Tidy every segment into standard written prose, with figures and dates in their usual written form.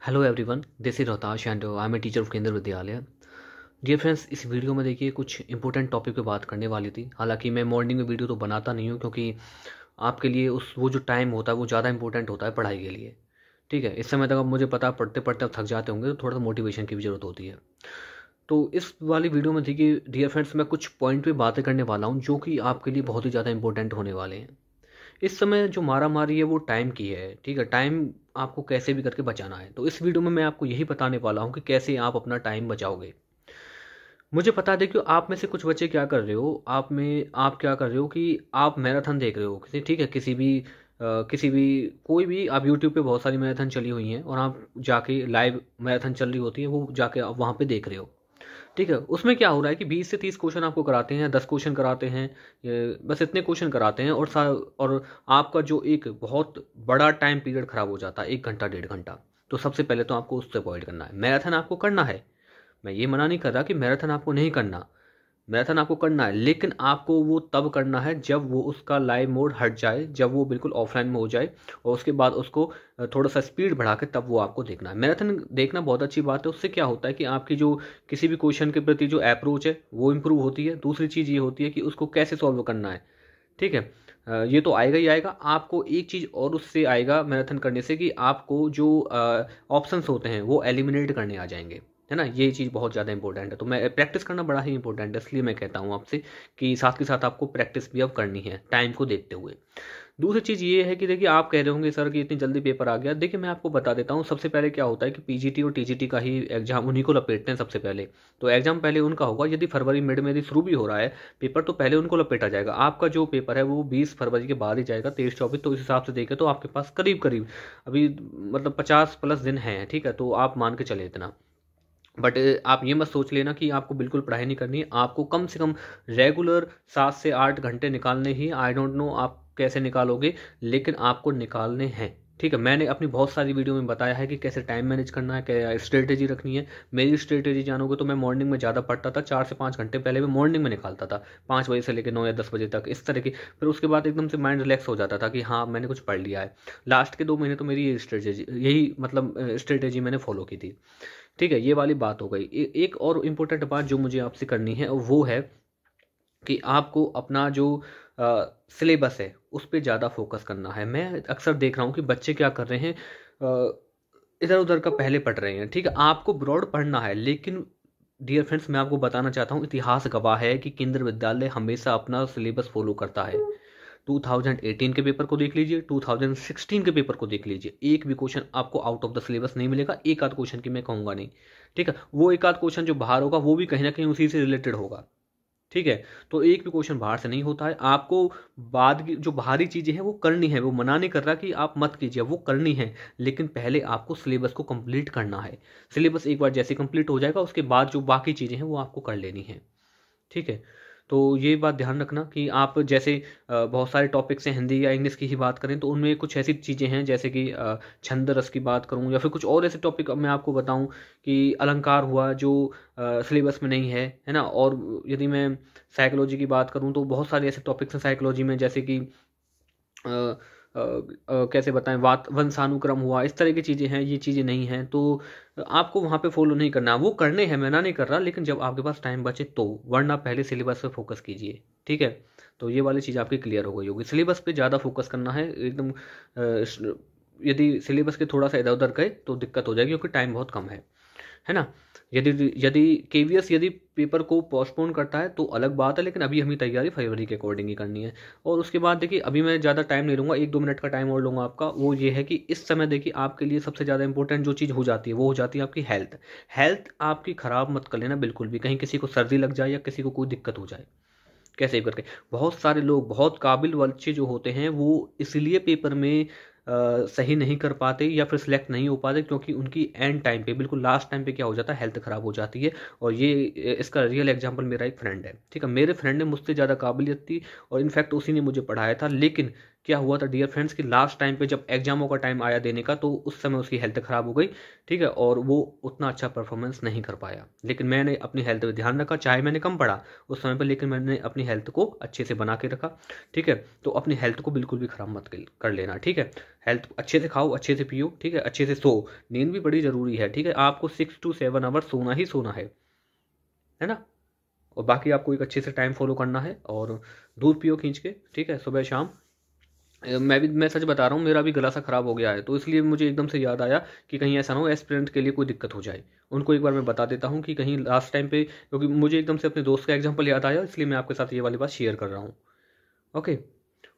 Hello everyone, this is Rohtash and I am a teacher of Kendra Vidyalaya. Dear friends, इस video में देखिए कुछ important topic पे बात करने वाली थी। हालांकि मैं मॉर्निंग में वीडियो तो बनाता नहीं हूँ क्योंकि आपके लिए उस वो जो टाइम होता है वो ज़्यादा इंपॉर्टेंट होता है पढ़ाई के लिए। ठीक है, इस समय तक अब मुझे पता पढ़ते पढ़ते अब थक जाते होंगे, तो थोड़ा सा मोटिवेशन की भी ज़रूरत होती है। तो इस वाली वीडियो में देखिए डियर फ्रेंड्स, मैं कुछ पॉइंट पे बातें करने वाला हूँ जो कि आपके लिए बहुत ही ज़्यादा इंपॉर्टेंट होने वाले हैं। इस समय जो मारामारी है वो टाइम की है। ठीक है, टाइम आपको कैसे भी करके बचाना है। तो इस वीडियो में मैं आपको यही बताने वाला हूँ कि कैसे आप अपना टाइम बचाओगे। मुझे पता है, देखियो आप में से कुछ बच्चे क्या कर रहे हो, आप क्या कर रहे हो कि आप मैराथन देख रहे हो किसी, ठीक है, किसी भी कोई भी, आप यूट्यूब पे बहुत सारी मैराथन चली हुई हैं और आप जाके लाइव मैराथन चल रही होती है वो जाके आप वहाँ पे देख रहे हो। ठीक है, उसमें क्या हो रहा है कि 20 से 30 क्वेश्चन आपको कराते हैं, 10 क्वेश्चन कराते हैं, बस इतने क्वेश्चन कराते हैं और आपका जो एक बहुत बड़ा टाइम पीरियड खराब हो जाता है, 1 घंटा 1.5 घंटा। तो सबसे पहले तो आपको उससे अवॉइड करना है। मैराथन आपको करना है, मैं ये मना नहीं कर रहा कि मैराथन आपको नहीं करना। मैराथन आपको करना है, लेकिन आपको वो तब करना है जब वो उसका लाइव मोड हट जाए, जब वो बिल्कुल ऑफलाइन में हो जाए, और उसके बाद उसको थोड़ा सा स्पीड बढ़ा के तब वो आपको देखना है। मैराथन देखना बहुत अच्छी बात है, उससे क्या होता है कि आपकी जो किसी भी क्वेश्चन के प्रति जो अप्रोच है वो इम्प्रूव होती है। दूसरी चीज़ ये होती है कि उसको कैसे सॉल्व करना है। ठीक है, ये तो आएगा ही आएगा। आपको एक चीज़ और उससे आएगा मैराथन करने से, कि आपको जो ऑप्शंस होते हैं वो एलिमिनेट करने आ जाएंगे, है ना। ये चीज़ बहुत ज़्यादा इंपॉर्टेंट है। तो मैं प्रैक्टिस करना बड़ा ही इंपॉर्टेंट है, इसलिए मैं कहता हूँ आपसे कि साथ के साथ आपको प्रैक्टिस भी अब करनी है टाइम को देखते हुए। दूसरी चीज़ ये है कि देखिए आप कह रहे होंगे सर कि इतनी जल्दी पेपर आ गया। देखिए मैं आपको बता देता हूँ, सबसे पहले क्या होता है कि पीजीटी और टीजीटी का ही एग्जाम उन्हीं को लपेटते हैं सबसे पहले। तो एग्जाम पहले उनका होगा। यदि फरवरी मिड में यदि शुरू भी हो रहा है पेपर, तो पहले उनको लपेटा जाएगा। आपका जो पेपर है वो 20 फरवरी के बाद ही जाएगा, 23-24। तो इस हिसाब से देखें तो आपके पास करीब करीब अभी मतलब 50+ दिन हैं। ठीक है, तो आप मान के चले इतना। बट आप ये मत सोच लेना कि आपको बिल्कुल पढ़ाई नहीं करनी है। आपको कम से कम रेगुलर 7 से 8 घंटे निकालने ही। आई डोंट नो आप कैसे निकालोगे, लेकिन आपको निकालने हैं। ठीक है, मैंने अपनी बहुत सारी वीडियो में बताया है कि कैसे टाइम मैनेज करना है, क्या स्ट्रेटेजी रखनी है। मेरी स्ट्रेटेजी जानोगे तो मैं मॉर्निंग में ज़्यादा पढ़ता था, 4 से 5 घंटे पहले मैं मॉर्निंग में निकालता था, 5 बजे से लेकर 9 या 10 बजे तक, इस तरह की। फिर उसके बाद एकदम से माइंड रिलैक्स हो जाता था कि हाँ मैंने कुछ पढ़ लिया है। लास्ट के 2 महीने तो मेरी यही मतलब स्ट्रेटेजी मैंने फॉलो की थी। ठीक है, ये वाली बात हो गई। एक और इम्पोर्टेंट बात जो मुझे आपसे करनी है वो है कि आपको अपना जो सिलेबस है उस पर ज़्यादा फोकस करना है। मैं अक्सर देख रहा हूँ कि बच्चे क्या कर रहे हैं, इधर उधर का पहले पढ़ रहे हैं। ठीक है, आपको ब्रॉड पढ़ना है, लेकिन डियर फ्रेंड्स मैं आपको बताना चाहता हूँ, इतिहास गवाह है कि केंद्र विद्यालय हमेशा अपना सिलेबस फॉलो करता है। 2018 के पेपर को देख लीजिए, 2016 के पेपर को देख लीजिए, एक भी क्वेश्चन आपको आउट ऑफ द सिलेबस नहीं मिलेगा। एक आध क्वेश्चन की मैं कहूँगा नहीं। ठीक है, वो एक आध क्वेश्चन जो बाहर होगा वो भी कहीं ना कहीं उसी से रिलेटेड होगा। ठीक है, तो एक भी क्वेश्चन बाहर से नहीं होता है। आपको बाद की जो बाहरी चीज़ें हैं वो करनी है। वो मना नहीं कर रहा कि आप मत कीजिए, वो करनी है, लेकिन पहले आपको सिलेबस को कंप्लीट करना है। सिलेबस एक बार जैसे कंप्लीट हो जाएगा उसके बाद जो बाकी चीज़ें हैं वो आपको कर लेनी है। ठीक है, तो ये बात ध्यान रखना कि आप जैसे बहुत सारे टॉपिक्स हैं, हिंदी या इंग्लिश की ही बात करें तो उनमें कुछ ऐसी चीज़ें हैं जैसे कि छंद रस की बात करूं, या फिर कुछ और ऐसे टॉपिक मैं आपको बताऊं कि अलंकार हुआ जो सिलेबस में नहीं है ना। और यदि मैं साइकोलॉजी की बात करूं तो बहुत सारे ऐसे टॉपिक्स हैं साइकोलॉजी में, जैसे कि कैसे बताएं, वात वंशानुक्रम हुआ, इस तरह की चीज़ें हैं। ये चीज़ें नहीं हैं तो आपको वहाँ पे फॉलो नहीं करना। वो करने हैं, मैं ना नहीं कर रहा, लेकिन जब आपके पास टाइम बचे तो, वरना पहले सिलेबस पे फोकस कीजिए। ठीक है, तो ये वाली चीज़ आपकी क्लियर हो गई होगी। सिलेबस पे ज़्यादा फोकस करना है एकदम। यदि सिलेबस के थोड़ा सा इधर उधर गए तो दिक्कत हो जाएगी, क्योंकि टाइम बहुत कम है ना। यदि यदि केवीएस यदि पेपर को पोस्टपोन करता है तो अलग बात है, लेकिन अभी हमें तैयारी फरवरी के अकॉर्डिंग ही करनी है। और उसके बाद देखिए, अभी मैं ज़्यादा टाइम नहीं लूँगा, 1-2 मिनट का टाइम और लूँगा आपका। वो ये है कि इस समय देखिए आपके लिए सबसे ज़्यादा इंपॉर्टेंट जो चीज़ हो जाती है वो हो जाती है आपकी हेल्थ। हेल्थ आपकी ख़राब मत कर लेना बिल्कुल भी, कहीं किसी को सर्दी लग जाए या किसी को कोई दिक्कत हो जाए कैसे भी करके। बहुत सारे लोग, बहुत काबिल बच्चे जो होते हैं वो इसलिए पेपर में सही नहीं कर पाते या फिर सिलेक्ट नहीं हो पाते, क्योंकि उनकी एंड टाइम पे, बिल्कुल लास्ट टाइम पे क्या हो जाता है, हेल्थ खराब हो जाती है। और ये इसका रियल एग्जांपल मेरा एक फ्रेंड है। ठीक है, मेरे फ्रेंड ने मुझसे ज़्यादा काबिलियत थी और इनफैक्ट उसी ने मुझे पढ़ाया था, लेकिन क्या हुआ था डियर फ्रेंड्स कि लास्ट टाइम पे जब एग्जामों का टाइम आया देने का, तो उस समय उसकी हेल्थ ख़राब हो गई, ठीक है, और वो उतना अच्छा परफॉर्मेंस नहीं कर पाया। लेकिन मैंने अपनी हेल्थ पे ध्यान रखा, चाहे मैंने कम पढ़ा उस समय पर, लेकिन मैंने अपनी हेल्थ को अच्छे से बना के रखा, ठीक है। तो अपनी हेल्थ को बिल्कुल भी ख़राब मत कर लेना, ठीक है। हेल्थ अच्छे से खाओ, अच्छे से पियो, ठीक है, अच्छे से सो, नींद भी बड़ी ज़रूरी है, ठीक है। आपको 6 to 7 आवर्स सोना ही सोना है ना। और बाकी आपको एक अच्छे से टाइम फॉलो करना है, और दूध पियो खींच के, ठीक है, सुबह शाम। मैं सच बता रहा हूँ, मेरा भी गला सा ख़राब हो गया है, तो इसलिए मुझे एकदम से याद आया कि कहीं ऐसा ना हो एस्पिरेंट के लिए कोई दिक्कत हो जाए। उनको एक बार मैं बता देता हूँ कि कहीं लास्ट टाइम पे, क्योंकि मुझे एकदम से अपने दोस्त का एग्जाम्पल याद आया, इसलिए मैं आपके साथ ये वाली बात शेयर कर रहा हूँ। ओके।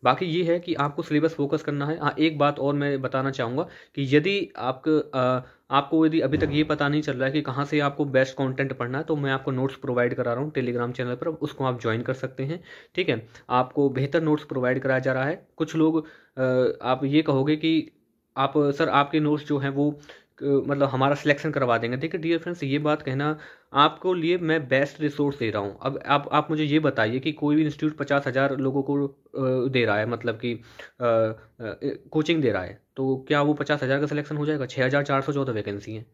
बाकी ये है कि आपको सिलेबस फोकस करना है। हाँ, एक बात और मैं बताना चाहूँगा कि यदि आपको यदि अभी तक ये पता नहीं चल रहा है कि कहाँ से आपको बेस्ट कंटेंट पढ़ना है, तो मैं आपको नोट्स प्रोवाइड करा रहा हूँ टेलीग्राम चैनल पर, उसको आप ज्वाइन कर सकते हैं, ठीक है। आपको बेहतर नोट्स प्रोवाइड कराया जा रहा है। कुछ लोग आप ये कहोगे कि आप सर आपके नोट्स जो हैं वो मतलब हमारा सिलेक्शन करवा देंगे। देखिए डियर फ्रेंड्स, ये बात कहना आपको लिए मैं बेस्ट रिसोर्स दे रहा हूँ। अब आप मुझे ये बताइए कि कोई भी इंस्टीट्यूट 50,000 लोगों को दे रहा है, मतलब कि कोचिंग दे रहा है, तो क्या वो 50,000 का सिलेक्शन हो जाएगा? 6,414 वैकेंसी है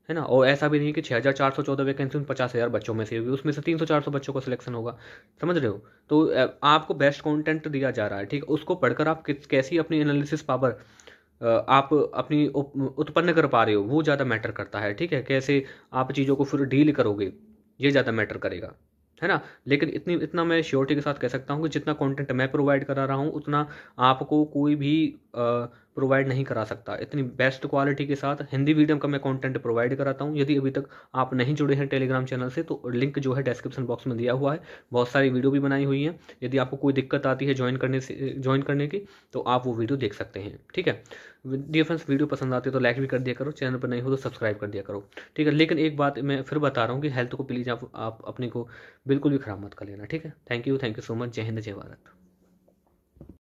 ना। और ऐसा भी नहीं कि 6,414 वैकेंसी उन 50,000 बच्चों में से होगी, उसमें से 300-400 बच्चों का सिलेक्शन होगा, समझ रहे हो। तो आपको बेस्ट कंटेंट दिया जा रहा है, ठीक है। उसको पढ़कर आप कैसी अपनी एनालिसिस पावर आप अपनी उत्पन्न कर पा रहे हो, वो ज़्यादा मैटर करता है, ठीक है। कैसे आप चीज़ों को फिर डील करोगे, ये ज़्यादा मैटर करेगा, है ना। लेकिन इतना मैं श्योरिटी के साथ कह सकता हूँ कि जितना कंटेंट मैं प्रोवाइड करा रहा हूँ, उतना आपको कोई भी प्रोवाइड नहीं करा सकता। इतनी बेस्ट क्वालिटी के साथ हिंदी मीडियम का मैं कंटेंट प्रोवाइड कराता हूँ। यदि अभी तक आप नहीं जुड़े हैं टेलीग्राम चैनल से, तो लिंक जो है डिस्क्रिप्शन बॉक्स में दिया हुआ है। बहुत सारी वीडियो भी बनाई हुई हैं। यदि आपको कोई दिक्कत आती है ज्वाइन करने की, तो आप वो वीडियो देख सकते हैं, ठीक है। डियर फ्रेंड्स, वीडियो पसंद आती है तो लाइक भी कर दिया करो, चैनल पर नहीं हो तो सब्सक्राइब कर दिया करो, ठीक है। लेकिन एक बात मैं फिर बता रहा हूँ कि हेल्थ को प्लीज़ आप अपने को बिल्कुल भी ख़राब मत कर लेना, ठीक है। Thank you so much. जय हिंद, जय भारत।